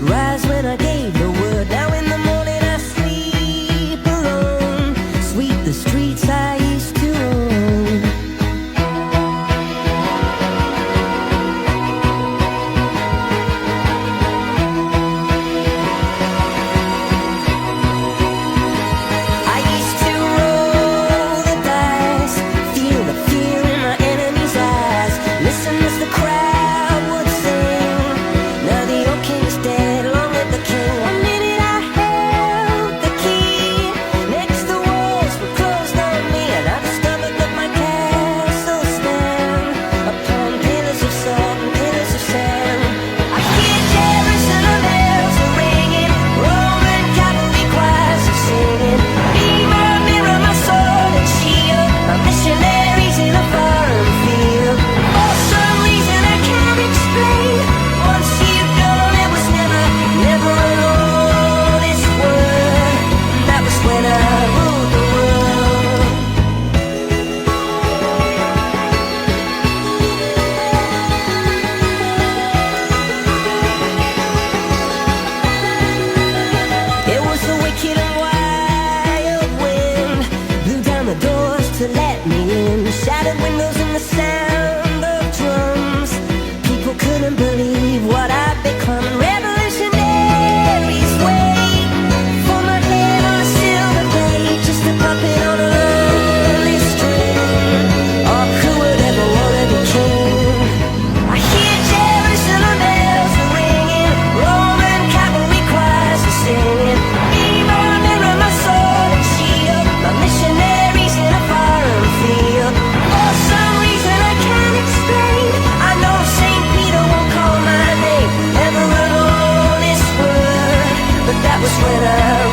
rise when I gave the word. Now in the morning I sleep alone, sweep the streets I used to own. I used to roll the dice, feel the fear in my enemy's eyes, listen as the crowd would sing. Now the old king's dead, long live the king. One minute I held the key, next the walls were closed on me, and I discovered that my castle stand upon pillars of salt and pillars of sand. I hear Jerusalem bells are ringing, Roman cavalry choirs are singing. Be my mirror, my sword and shield, my missionaries in a foreign field. For some reason I can't explain, once you've gone it was never, never an honest word. That was when I ruled the world. It was the wicked and wild wind, blew down the doors to let me in, shattered windows and the sound of drums. People couldn't believe what I'd become. Revolutionaries wait for my head on a silver plate, just a puppet on a lonely string. Oh, who would ever wanna be king? I hear Jerusalem bells are ringing, Roman cavalry choirs are singing. Be my mirror, my sword and shield, my missionaries in a foreign field. For some reason I can't explain, I know Saint Peter won't call my name, never an honest word, but that was when I